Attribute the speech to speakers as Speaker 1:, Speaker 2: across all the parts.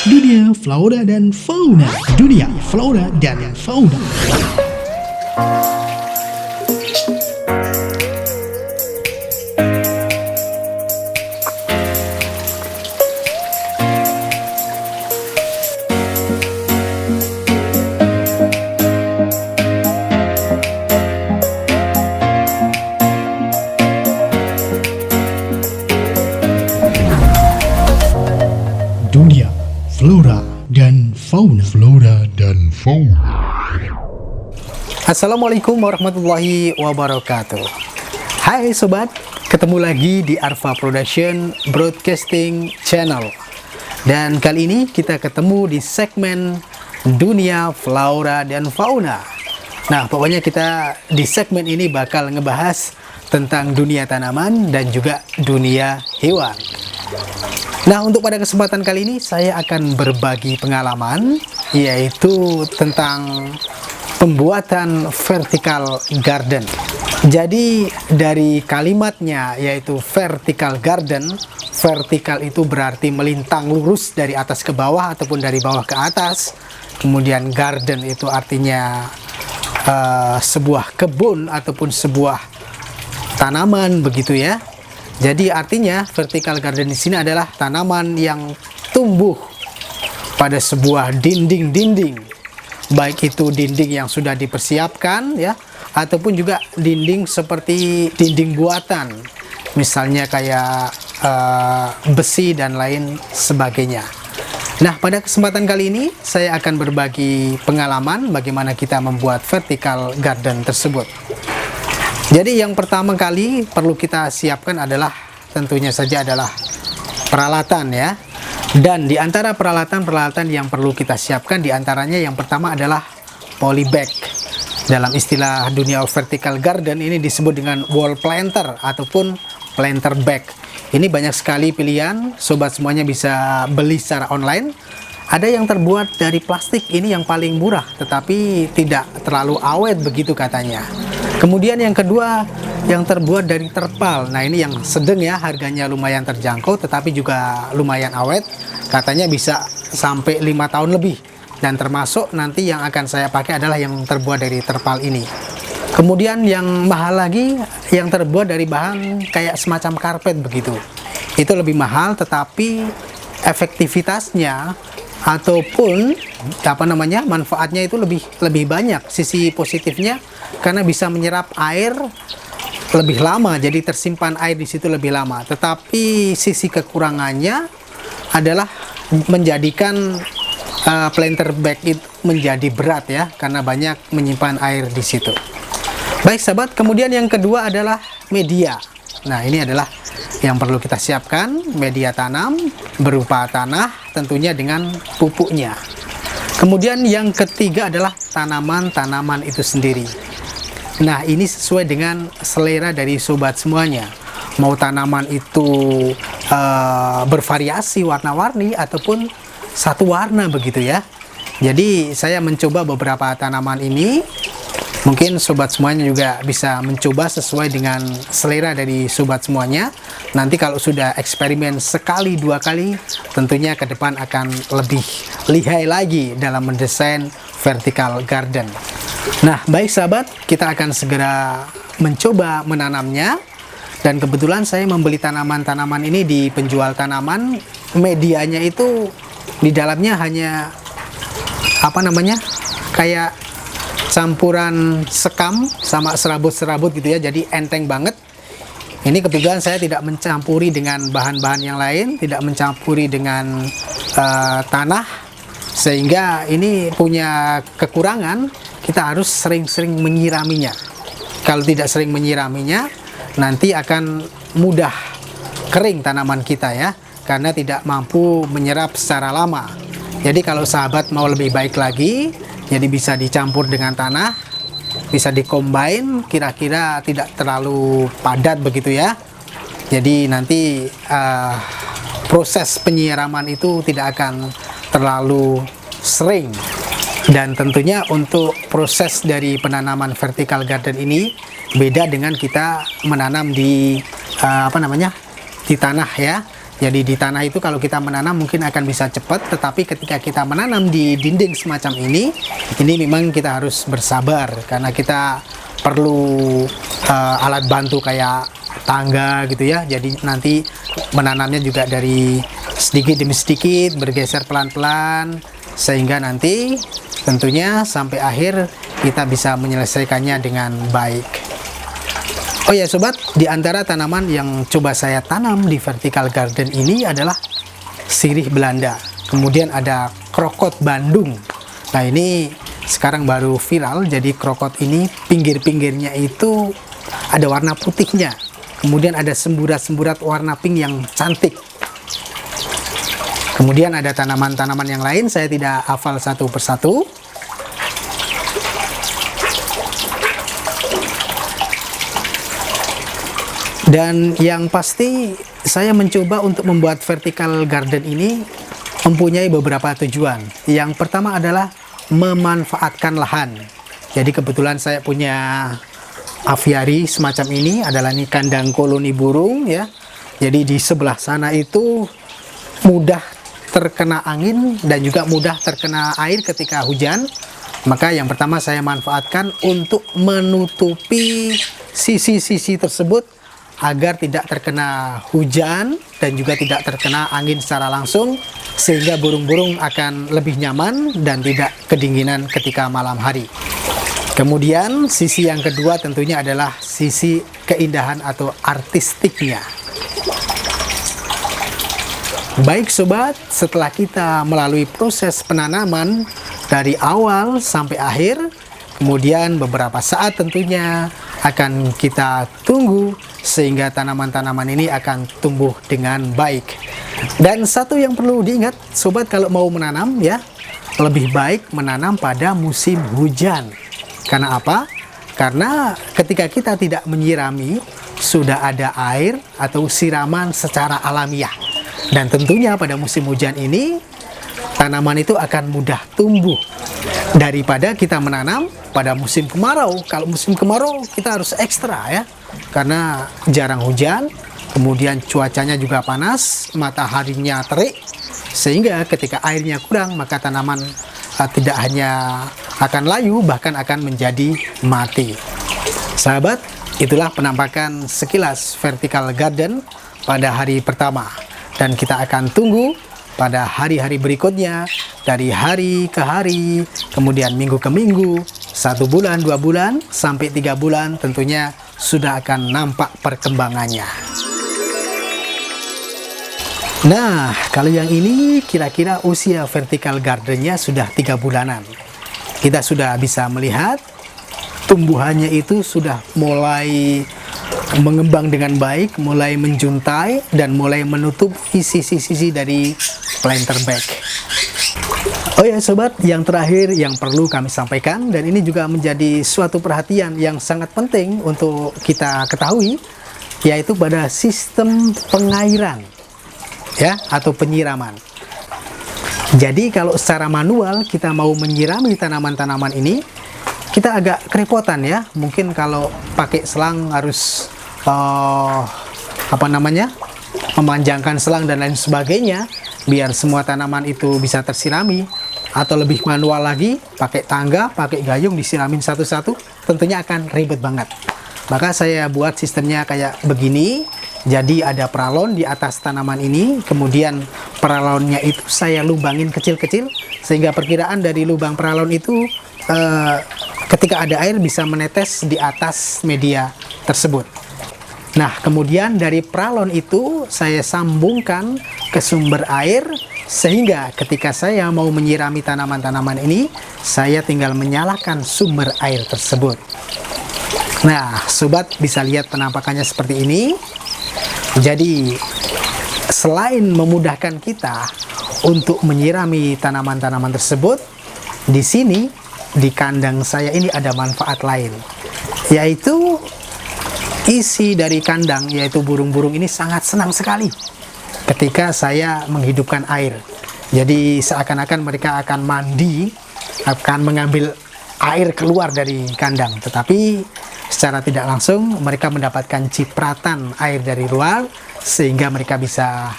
Speaker 1: Dunia Flora dan Fauna. Dunia Flora dan Fauna. Dunia Flora dan Fauna. Flora dan Fauna.
Speaker 2: Assalamualaikum warahmatullahi wabarakatuh. Hai sobat, ketemu lagi di Arfa Production Broadcasting Channel. Dan kali ini kita ketemu di segmen Dunia Flora dan Fauna. Nah, pokoknya kita di segmen ini bakal ngebahas tentang dunia tanaman dan juga dunia hewan. Nah, untuk pada kesempatan kali ini saya akan berbagi pengalaman, yaitu tentang pembuatan vertical garden. Jadi dari kalimatnya yaitu vertical garden, vertical itu berarti melintang lurus dari atas ke bawah ataupun dari bawah ke atas. Kemudian garden itu artinya sebuah kebun ataupun sebuah tanaman, begitu ya. Jadi artinya vertical garden di sini adalah tanaman yang tumbuh pada sebuah dinding-dinding, baik itu dinding yang sudah dipersiapkan ya, ataupun juga dinding seperti dinding buatan, misalnya kayak besi dan lain sebagainya. Nah, pada kesempatan kali ini saya akan berbagi pengalaman bagaimana kita membuat vertical garden tersebut. Jadi yang pertama kali perlu kita siapkan adalah tentunya saja adalah peralatan ya. Dan di antara peralatan-peralatan yang perlu kita siapkan diantaranya yang pertama adalah polybag. Dalam istilah dunia vertical garden ini disebut dengan wall planter ataupun planter bag. Ini banyak sekali pilihan, sobat semuanya bisa beli secara online. Ada yang terbuat dari plastik, ini yang paling murah tetapi tidak terlalu awet begitu katanya. Kemudian yang kedua yang terbuat dari terpal. Nah, ini yang sedang ya, harganya lumayan terjangkau tetapi juga lumayan awet. Katanya bisa sampai 5 tahun lebih. Dan termasuk nanti yang akan saya pakai adalah yang terbuat dari terpal ini. Kemudian yang mahal lagi yang terbuat dari bahan kayak semacam karpet begitu. Itu lebih mahal tetapi efektivitasnya ataupun manfaatnya itu lebih banyak. Sisi positifnya karena bisa menyerap air lebih lama, jadi tersimpan air di situ lebih lama. Tetapi sisi kekurangannya adalah menjadikan planter bag itu menjadi berat ya, karena banyak menyimpan air di situ. Baik sahabat, kemudian yang kedua adalah media. Nah, ini adalah yang perlu kita siapkan, media tanam berupa tanah tentunya dengan pupuknya. Kemudian yang ketiga adalah tanaman-tanaman itu sendiri. Nah, ini sesuai dengan selera dari sobat semuanya. Mau tanaman itu bervariasi warna-warni ataupun satu warna begitu ya. Jadi saya mencoba beberapa tanaman ini. Mungkin sobat semuanya juga bisa mencoba sesuai dengan selera dari sobat semuanya. Nanti kalau sudah eksperimen sekali dua kali, tentunya ke depan akan lebih lihai lagi dalam mendesain vertical garden. Nah, baik sahabat, kita akan segera mencoba menanamnya. Dan kebetulan saya membeli tanaman-tanaman ini di penjual tanaman. Medianya itu di dalamnya hanya kayak campuran sekam sama serabut-serabut gitu ya, jadi enteng banget. Ini kebetulan saya tidak mencampuri dengan bahan-bahan yang lain, tidak mencampuri dengan tanah, sehingga ini punya kekurangan, kita harus sering-sering menyiraminya. Kalau tidak sering menyiraminya, nanti akan mudah kering tanaman kita ya, karena tidak mampu menyerap secara lama. Jadi kalau sahabat mau lebih baik lagi, jadi bisa dicampur dengan tanah, bisa dikombin, kira-kira tidak terlalu padat begitu ya. Jadi nanti proses penyiraman itu tidak akan terlalu sering. Dan tentunya untuk proses dari penanaman vertical garden ini beda dengan kita menanam di di tanah ya. Jadi di tanah itu kalau kita menanam mungkin akan bisa cepat, tetapi ketika kita menanam di dinding semacam ini memang kita harus bersabar karena kita perlu alat bantu kayak tangga gitu ya. Jadi nanti menanamnya juga dari sedikit demi sedikit, bergeser pelan-pelan, sehingga nanti tentunya sampai akhir kita bisa menyelesaikannya dengan baik. Oh ya sobat, di antara tanaman yang coba saya tanam di vertical garden ini adalah sirih Belanda. Kemudian ada krokot Bandung. Nah ini sekarang baru viral, jadi krokot ini pinggir-pinggirnya itu ada warna putihnya. Kemudian ada semburat-semburat warna pink yang cantik. Kemudian ada tanaman-tanaman yang lain, saya tidak hafal satu persatu. Dan yang pasti saya mencoba untuk membuat vertical garden ini mempunyai beberapa tujuan. Yang pertama adalah memanfaatkan lahan. Jadi kebetulan saya punya aviari semacam ini, adalah ini kandang koloni burung ya. Jadi di sebelah sana itu mudah terkena angin dan juga mudah terkena air ketika hujan. Maka yang pertama saya manfaatkan untuk menutupi sisi-sisi tersebut agar tidak terkena hujan dan juga tidak terkena angin secara langsung, sehingga burung-burung akan lebih nyaman dan tidak kedinginan ketika malam hari. Kemudian sisi yang kedua tentunya adalah sisi keindahan atau artistiknya. Baik sobat, setelah kita melalui proses penanaman dari awal sampai akhir, kemudian beberapa saat tentunya akan kita tunggu sehingga tanaman-tanaman ini akan tumbuh dengan baik. Dan satu yang perlu diingat sobat, kalau mau menanam ya, lebih baik menanam pada musim hujan. Karena apa? Karena ketika kita tidak menyirami, sudah ada air atau siraman secara alamiah. Dan tentunya pada musim hujan ini tanaman itu akan mudah tumbuh daripada kita menanam pada musim kemarau. Kalau musim kemarau kita harus ekstra ya, karena jarang hujan, kemudian cuacanya juga panas, mataharinya terik, sehingga ketika airnya kurang maka tanaman tidak hanya akan layu, bahkan akan menjadi mati. Sahabat, itulah penampakan sekilas vertical garden pada hari pertama, dan kita akan tunggu pada hari-hari berikutnya, dari hari ke hari, kemudian minggu ke minggu, 1 bulan, 2 bulan, sampai 3 bulan tentunya sudah akan nampak perkembangannya. Nah, kalau yang ini kira-kira usia vertical gardennya sudah 3 bulanan. Kita sudah bisa melihat tumbuhannya itu sudah mulai mengembang dengan baik, mulai menjuntai, dan mulai menutup sisi-sisi dari planter bag. Oh ya sobat, yang terakhir yang perlu kami sampaikan, dan ini juga menjadi suatu perhatian yang sangat penting untuk kita ketahui, yaitu pada sistem pengairan ya, atau penyiraman. Jadi kalau secara manual kita mau menyirami tanaman-tanaman ini, kita agak kerepotan ya. Mungkin kalau pakai selang harus memanjangkan selang dan lain sebagainya biar semua tanaman itu bisa tersirami, atau lebih manual lagi pakai tangga, pakai gayung disiramin satu-satu, tentunya akan ribet banget. Maka saya buat sistemnya kayak begini. Jadi ada peralon di atas tanaman ini, kemudian peralonnya itu saya lubangin kecil-kecil sehingga perkiraan dari lubang peralon itu ketika ada air bisa menetes di atas media tersebut. Nah, kemudian dari peralon itu saya sambungkan ke sumber air, sehingga ketika saya mau menyirami tanaman-tanaman ini, saya tinggal menyalakan sumber air tersebut. Nah, sobat bisa lihat penampakannya seperti ini. Jadi, selain memudahkan kita untuk menyirami tanaman-tanaman tersebut, di sini di kandang saya ini ada manfaat lain, yaitu isi dari kandang, yaitu burung-burung ini sangat senang sekali ketika saya menghidupkan air. Jadi seakan-akan mereka akan mandi, akan mengambil air keluar dari kandang, tetapi secara tidak langsung mereka mendapatkan cipratan air dari luar, sehingga mereka bisa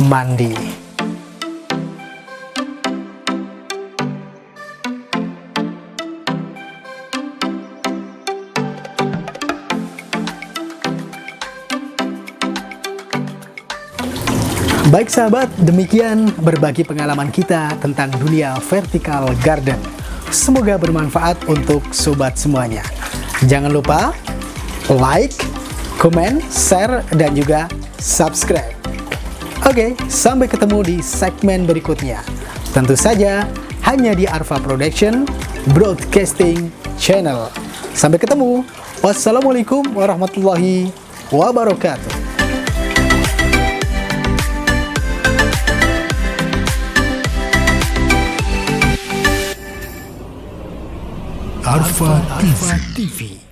Speaker 2: mandi. Baik sahabat, demikian berbagi pengalaman kita tentang dunia vertical garden. Semoga bermanfaat untuk sobat semuanya. Jangan lupa like, komen, share, dan juga subscribe. Oke, sampai ketemu di segmen berikutnya. Tentu saja hanya di Arfa Production Broadcasting Channel. Sampai ketemu. Wassalamualaikum warahmatullahi wabarakatuh.
Speaker 1: Arfa TV.